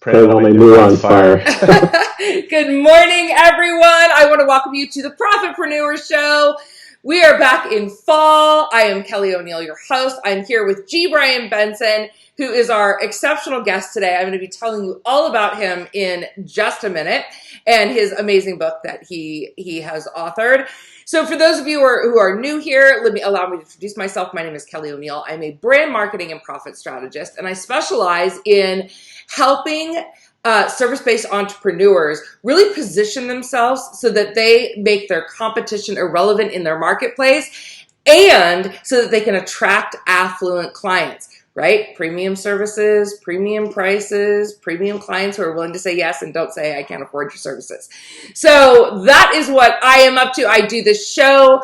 Put all my neurons fire. Good morning, everyone. I want to welcome you to the Profit-preneur Show. We are back in fall. I am Kelly O'Neill, your host. I'm here with Benson, who is our exceptional guest today. I'm going to be telling you all about him in just a minute and his amazing book that he has authored. So for those of you who are new here, allow me to introduce myself. My name is Kelly O'Neill. I'm a brand marketing and profit strategist, and I specialize in helping service-based entrepreneurs really position themselves so that they make their competition irrelevant in their marketplace and so that they can attract affluent clients. Right? Premium services, premium prices, premium clients who are willing to say yes and don't say, I can't afford your services. So that is what I am up to. I do this show.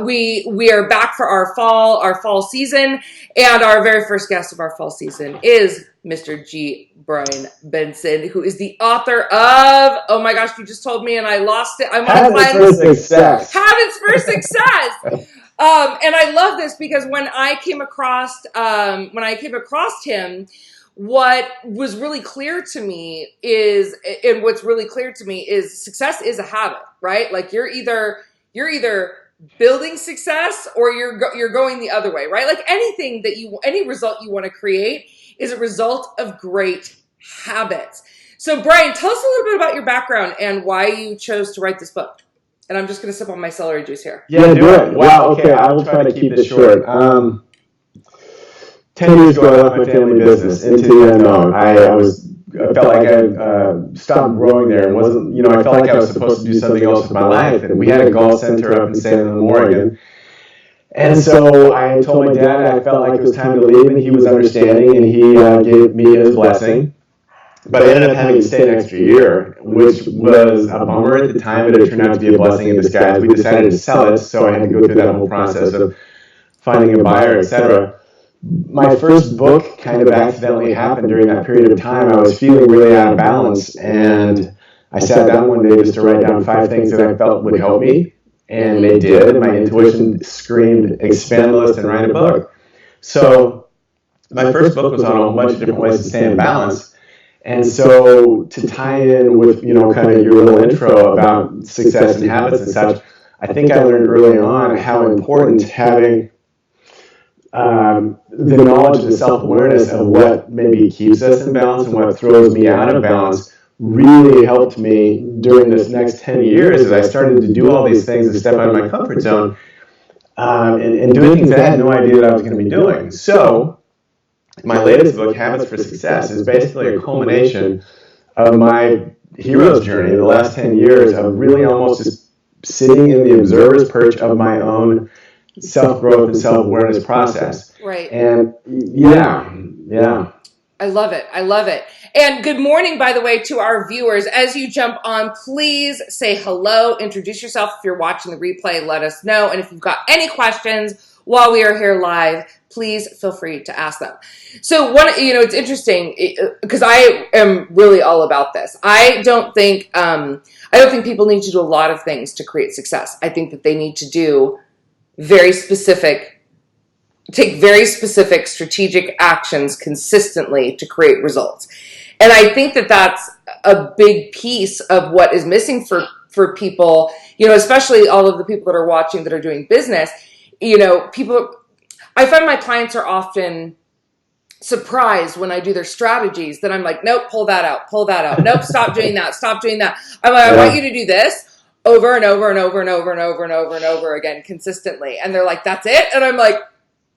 We are back for our fall season. And our very first guest of our fall season is Mr. Benson, who is the author of, oh my gosh, you just told me and I lost it. I'm on Habits for Success. Habits for Success. And I love this because when I came across him, what was really clear to me is success is a habit, right? Like you're either building success or you're going the other way, right? Like any result you want to create is a result of great habits. So Brian, tell us a little bit about your background and why you chose to write this book. And I'm just going to sip on my celery juice here. Yeah, do it. Wow, okay, I will try to keep this short. 10 years ago, I left my family business into the unknown. I felt like I stopped growing there and wasn't, I felt like I was supposed to do something else with my life. And we had a golf center up in Salem, Oregon. And so I told my dad I felt like it was time to leave, and he was understanding, and he gave me his blessing. But I ended up having to stay an extra year, which was a bummer at the time, but it turned out to be a blessing in disguise. We decided to sell it, so I had to go through that whole process of finding a buyer, etc. My first book kind of accidentally happened during that period of time. I was feeling really out of balance, and I sat down one day just to write down 5 things that I felt would help me, and they did. My intuition screamed, expand the list and write a book. So my first book was on a whole bunch of different ways to stay in balance. And so to tie in with, kind of your little intro about success and habits and such, I think I learned early on how important having the knowledge and self-awareness of what maybe keeps us in balance and what throws me out of balance really helped me during this next 10 years as I started to do all these things and step out of my comfort zone and doing things that I had no idea that I was going to be doing. So my latest book, Habits for Success, is basically a culmination of my hero's journey, the last 10 years of really almost just sitting in the observer's perch of my own self-growth and self-awareness process. Right. And yeah. I love it. And good morning, by the way, to our viewers. As you jump on, please say hello, introduce yourself. If you're watching the replay, let us know. And if you've got any questions while we are here live, please feel free to ask them. So it's interesting because I am really all about this. I don't think people need to do a lot of things to create success. I think that they need to do take very specific strategic actions consistently to create results. And I think that that's a big piece of what is missing for people, especially all of the people that are watching that are doing business. I find my clients are often surprised when I do their strategies that I'm like, nope, pull that out. Nope, stop doing that. I'm like, I want you to do this over and over and over and over and over and over and over again consistently. And they're like, that's it? And I'm like,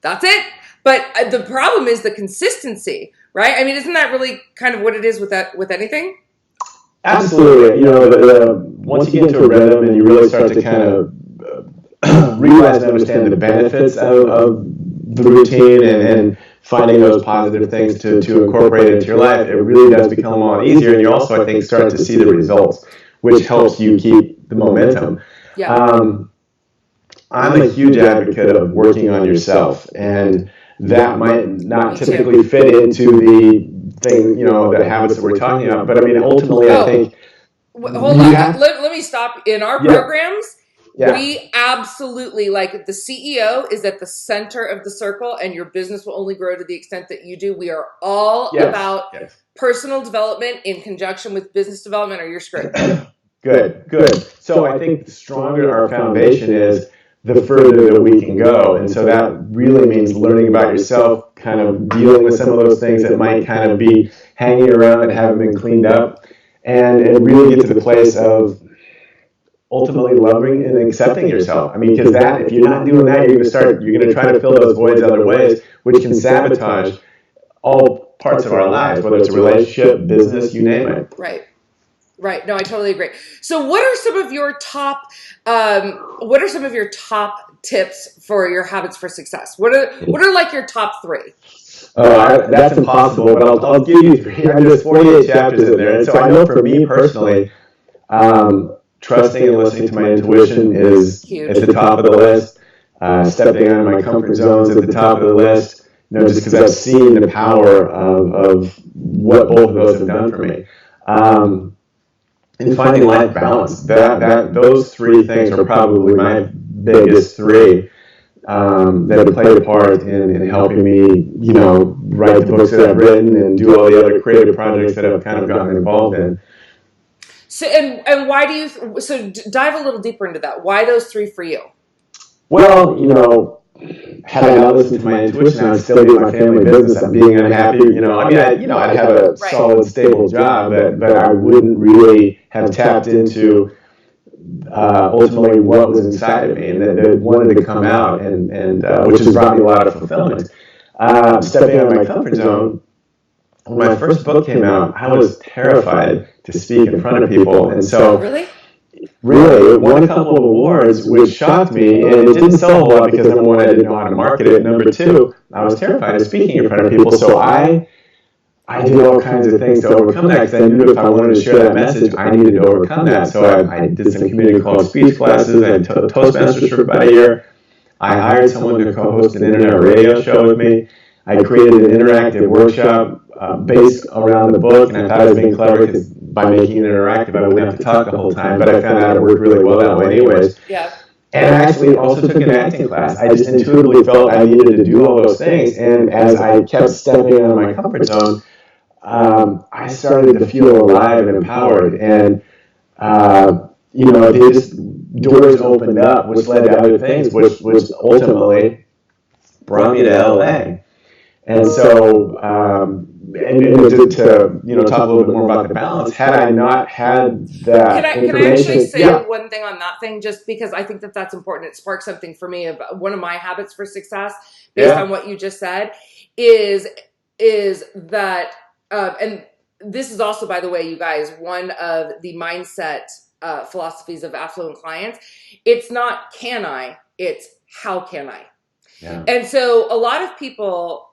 that's it. But the problem is the consistency, right? I mean, isn't that really kind of what it is with anything? Absolutely. Once you get into a rhythm and you really start to kind of realize and understand the benefits of the routine and finding those positive things to incorporate into your life, it really does become a lot easier. And you also, I think, start to see the results, which helps you keep the momentum. Yeah. I'm a huge advocate of working on yourself, and that might not typically fit into the thing, the habits that we're talking about. But I mean, ultimately, I think. Hold on. Let me stop. In our programs, Yeah. We absolutely, like, the CEO is at the center of the circle, and your business will only grow to the extent that you do. We are all about personal development in conjunction with business development, or you're screwed. Good. So I think the stronger our foundation is, the further that we can go. And so that really means learning about yourself, kind of dealing with some of those things that might kind of be hanging around and haven't been cleaned up, and really get to the place of ultimately loving and accepting yourself. I mean, because that, if you're not doing that, you're going to try to fill those voids other ways, which can sabotage all parts of our lives, whether it's a relationship, business, you name it. Right. No, I totally agree. So what are some of your top tips for your habits for success? What are like your top 3? That's impossible, but I'll give you 3. There's 48 chapters in there. And so I know for me personally, trusting and listening to my intuition is huge. At the top of the list. Stepping out of my comfort zones at the top of the list. Just because I've seen the power of what both of those have done for me. And finding life balance. Those 3 things are probably my biggest 3 that have played a part in helping me, write the books that I've written and do all the other creative projects that I've kind of gotten involved in. So, and why do you? So, dive a little deeper into that. Why those 3 for you? Well, had I not listened to my intuition, I would still be in my family business. I'm being unhappy. I'd have a solid, stable job, but I wouldn't really have tapped into ultimately what was inside of me and that wanted to come out, and which has brought me a lot of fulfillment. Stepping out of my comfort zone. When my first book came out, I was terrified to speak in front of people, and so Really, it won a couple of awards, which shocked me, and it didn't sell a whole lot because, number 1, I didn't know how to market it. Number 2, I was terrified of speaking in front of people, so I did all kinds of things to overcome that, because I knew if I wanted to share that message, I needed to overcome that. So I did some community college speech classes, I took Toastmasters for about a year, I hired someone to co-host an internet radio show with me, I created an interactive workshop based around the book, and I thought I was being clever because by making it interactive, I wouldn't have to talk the whole time, but I found out it worked really well that way anyways. Yeah. And I actually also took an acting class. I just intuitively felt I needed to do all those things, and as I kept stepping out of my comfort zone, I started to feel alive and empowered, and they just, doors opened up, which led to other things, which ultimately brought me to LA. And so, to talk a little bit more about the balance, had I not had that Can I actually say one thing on that thing, just because I think that's important. It sparked something for me. Of one of my habits for success, based on what you just said, is that, and this is also, by the way, you guys, one of the mindset philosophies of affluent clients. It's not can I, it's how can I. Yeah. And so a lot of people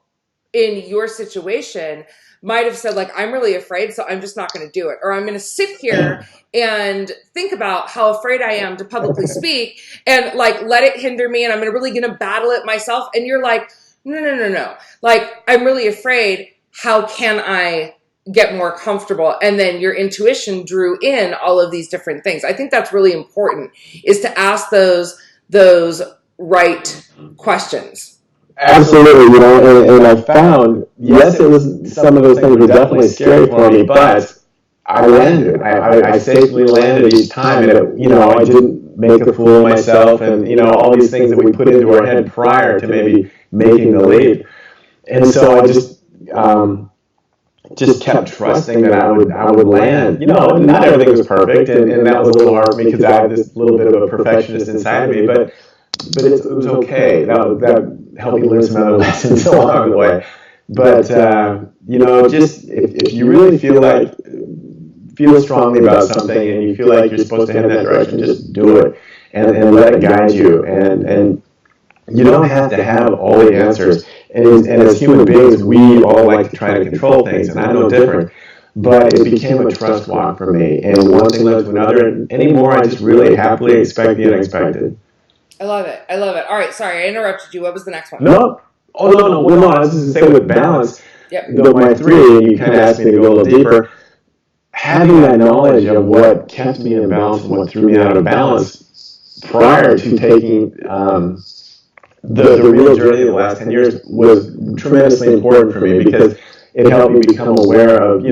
in your situation might have said, like, I'm really afraid, so I'm just not going to do it. Or I'm going to sit here and think about how afraid I am to publicly speak and, like, let it hinder me, and I'm really going to battle it myself. And you're like, no. Like, I'm really afraid. How can I get more comfortable? And then your intuition drew in all of these different things. I think that's really important, is to ask those right questions. Absolutely, and I found, yes, it was, some of those things were definitely scary for me, but I landed. I safely landed each time, and I didn't make a fool of myself, and all these things that we put into our head prior to maybe making the leap. And so I just kept trusting that I would land. Not everything was perfect, and that was a little hard for me because I have this little bit of a perfectionist inside of me, but it was okay. That helped me learn some other lessons along the way. But just if you really feel strongly about something, and you feel like you're supposed to head in that direction, just do it and let it guide you. And you don't have to have all the answers. And as human beings, we all like to try to control things, and I'm no different. But it became a trust walk for me, and one thing led to another. And anymore, I just really happily expect the unexpected. I love it. All right, sorry, I interrupted you. What was the next one? No. Oh, no. Well, no, I was just going to say with balance, my 3, and you kind of asked me to go a little deeper, having that knowledge of what kept me in balance and what threw me out of balance prior to taking the real journey of the last 10 years was tremendously important for me because it helped me become aware of,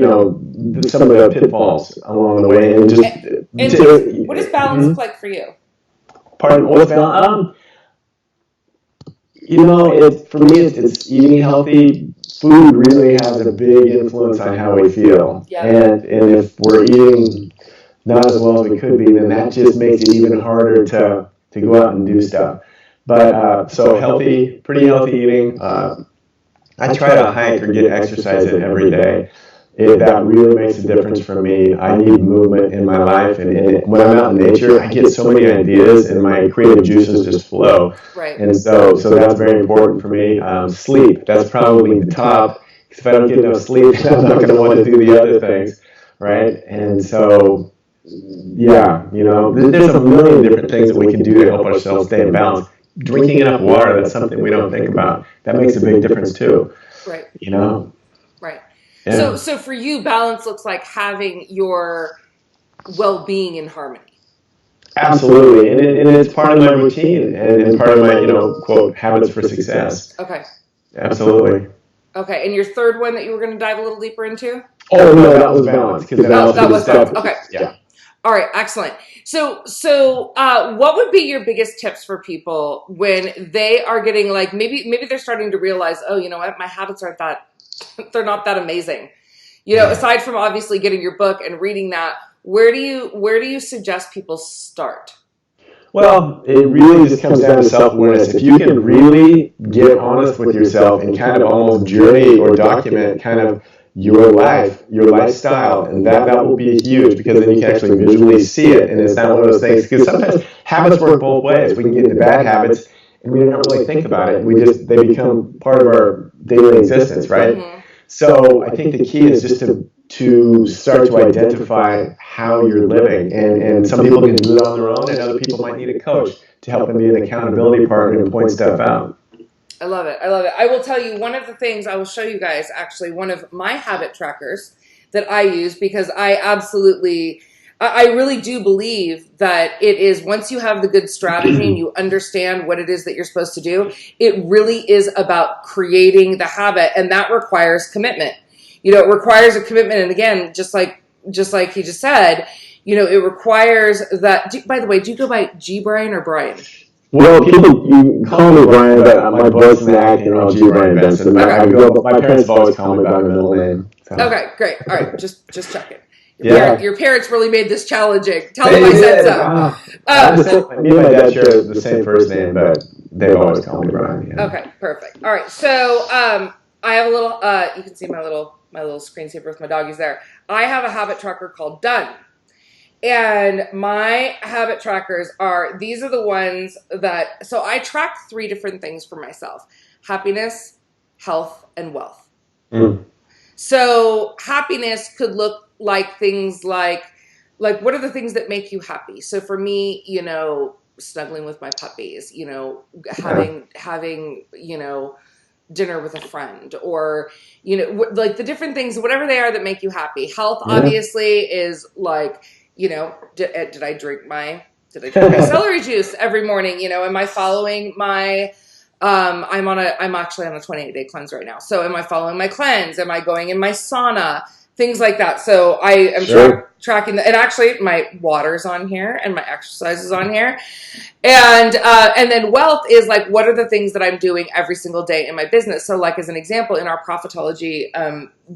some of the pitfalls along the way. And what does balance look like for you? Pardon, what's balance? For me, it's eating healthy. Food really has a big influence on how we feel. Yeah. And if we're eating not as well as we could be, then that just makes it even harder to go out and do stuff. But so pretty healthy eating. I try to hike or get exercise in every day. That really makes a difference for me. I need movement in my life, and when I'm out in nature, I get so many ideas, and my creative juices just flow. Right. And so that's very important for me. Sleep, that's probably the top. Because if I don't get enough sleep, I'm not going to want to do the other things, right? And so, yeah, there's a million different things that we can do to help ourselves stay in balance. Drinking enough water, that's something we don't think about. That makes a big difference too. Right. Right. Yeah. So for you, balance looks like having your well-being in harmony. Absolutely, and it's part of my routine and part of my, quote, habits for success. Okay. Absolutely. Okay, and your third one that you were going to dive a little deeper into? Oh, no, that was balance. That was balance. Okay. Yeah. All right, excellent. So what would be your biggest tips for people when they are getting maybe they're starting to realize, oh, you know what, my habits aren't they're not that amazing. Aside from obviously getting your book and reading that, where do you suggest people start? Well, it really just comes down to self-awareness. If you can really get honest with yourself and kind of almost journey or document kind of your life, your lifestyle, and that will be huge because then you can actually visually see it, and it's not one of those things, because sometimes habits work both ways. We can get into bad habits and we don't really think about it. They become part of our daily existence, right? Mm-hmm. So I think the key is just to start to identify how you're living, and some people can do it on their own, and other people might need a coach to help them be an accountability partner and point stuff out. I love it. I will tell you one of the things, I will show you guys actually one of my habit trackers that I use, because I really do believe that it is, once you have the good strategy and you understand what it is that you're supposed to do, it really is about creating the habit, and that requires commitment. It requires a commitment, and again, just like he just said, it requires that. By the way, do you go by G. Brian or Brian? Well, you call me Brian, but my voice in the acting are all G. Brian Benson. Okay. My parents have always called me by my middle name. So. Okay, great. All right, just checking. Your parents really made this challenging. Tell them I said so. Me and my dad share the same first name, but they've always called me Brian. Yeah. Okay, perfect. All right, so I have a little. You can see my little screensaver with my doggies there. I have a habit tracker called Done, and my habit trackers these are the ones that. So I track 3 different things for myself: happiness, health, and wealth. Mm. So happiness could look like things like what are the things that make you happy? So for me, snuggling with my puppies, having dinner with a friend, or like the different things, whatever they are that make you happy. Health obviously is like, did I drink my celery juice every morning? Am I following my I'm actually on a 28-day cleanse right now. So am I following my cleanse? Am I going in my sauna? Things like that. So I am tracking and actually my water's on here and my exercise is on here. And then wealth is like, what are the things that I'm doing every single day in my business? So like, as an example, in our Profitology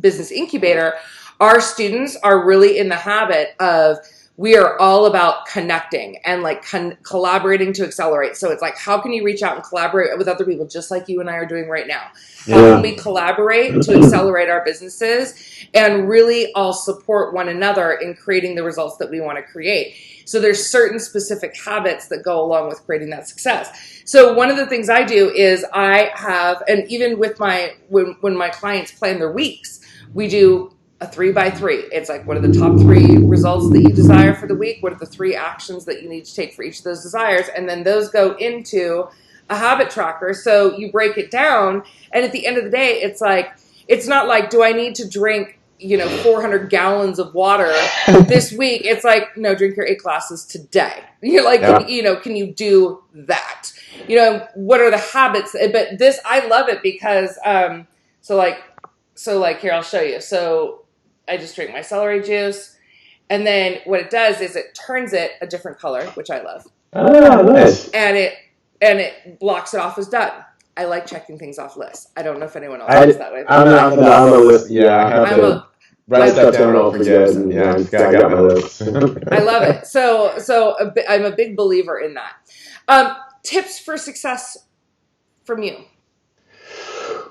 business incubator, our students are really in the habit of, we are all about connecting and like collaborating to accelerate. So it's like, how can you reach out and collaborate with other people just like you and I are doing right now? How can we collaborate to accelerate our businesses and really all support one another in creating the results that we want to create? So there's certain specific habits that go along with creating that success. So one of the things I do is I have, and even with when my clients plan their weeks, we do a 3x3. It's like, what are the top 3 results that you desire for the week? What are the 3 actions that you need to take for each of those desires? And then those go into a habit tracker. So you break it down. And at the end of the day, it's like, it's not like, do I need to drink 400 gallons of water this week. It's like, no, drink your 8 glasses today. You're like, can you do that? What are the habits? But this, I love it because, here, I'll show you. So I just drink my celery juice. And then what it does is it turns it a different color, which I love. Oh, nice. And it blocks it off as done. I like checking things off lists. I don't know if anyone else is that way. I'm on the list. Yeah, I have to write stuff down and I'll forget. And I got my list. I love it. So I'm a big believer in that. Tips for success from you.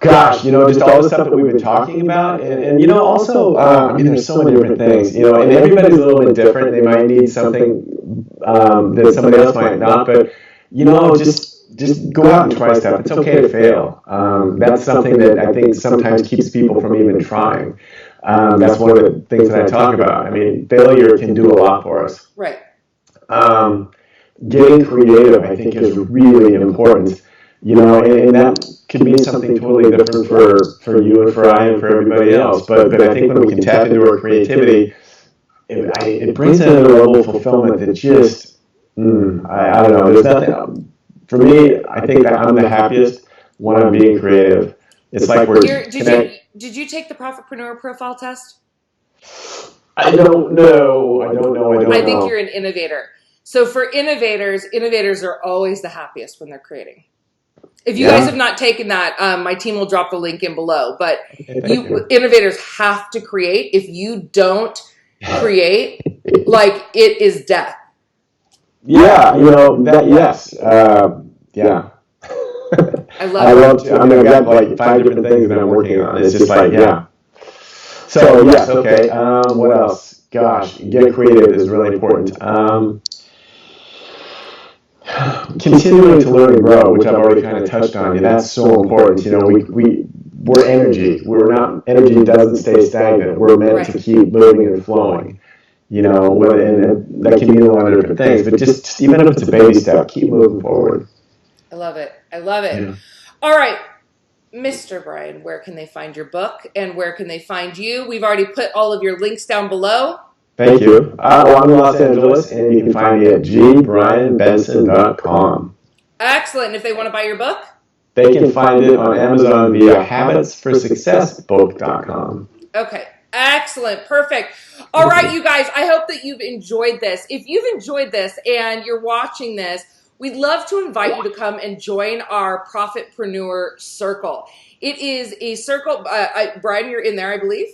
Gosh, just all the stuff that we've been talking about, and also, there's so many different things, and everybody's a little bit different. They might need something that somebody else might not, but just go out and try stuff. It's okay to fail. That's something that I think sometimes keeps people from even trying. That's one of the things that I talk about. I mean, failure can do a lot for us. Right. Getting creative, I think, is really important. And that could mean something totally different for you and for I and for everybody else. But I think when we can tap into our creativity, it brings in a level of fulfillment that just, I don't know. There's nothing, for me, I think that I'm the happiest when I'm being creative. It's like we're Did you take the Profit-preneur profile test? I don't know. I think you're an innovator. So for innovators are always the happiest when they're creating. If you guys have not taken that, my team will drop the link in below. But innovators have to create. If you don't create, it is death. Yeah, yes. Yeah. I love to. I've got like 5 different things that I'm working on. It's just like, So, yes, okay. What else? Gosh, getting creative is really important. Continuing to learn and grow, which I've already kind of touched on. That's so important. We're energy. Energy doesn't stay stagnant. We're meant to keep moving and flowing. And that can mean a lot of different things. But just even if it's a baby step, keep moving forward. I love it. Yeah. All right, Mr. Brian, where can they find your book and where can they find you? We've already put all of your links down below. Thank you. I'm in Los Angeles, and you can find me at gbrianbenson.com. Excellent. If they want to buy your book? They can find it on Amazon via habitsforsuccessbook.com. Okay. Excellent. Perfect. All right, you guys, I hope that you've enjoyed this. If you've enjoyed this and you're watching this, we'd love to invite you to come and join our Profit-preneur Circle. It is a circle. Brian, you're in there, I believe?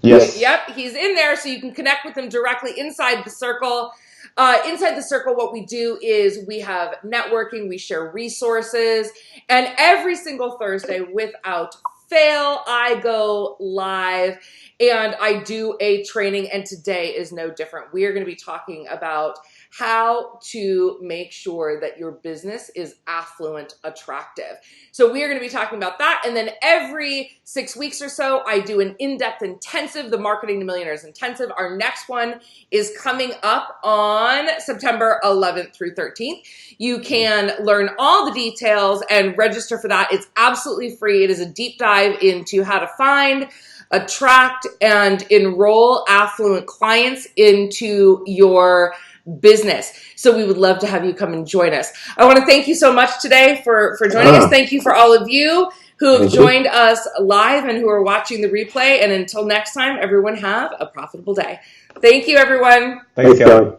Yes. Yep, he's in there, so you can connect with him directly inside the circle. Inside the circle, what we do is we have networking, we share resources, and every single Thursday, without fail, I go live and I do a training, and today is no different. We are going to be talking about how to make sure that your business is affluent attractive. So we are going to be talking about that. And then every 6 weeks or so, I do an in-depth intensive, the Marketing to Millionaires Intensive. Our next one is coming up on September 11th through 13th. You can learn all the details and register for that. It's absolutely free. It is a deep dive into how to find, attract, and enroll affluent clients into your business. So we would love to have you come and join us. I want to thank you so much today for joining us. Thank you for all of you who have joined us live and who are watching the replay. And until next time, everyone have a profitable day. Thank you, everyone. Thanks, Kelly.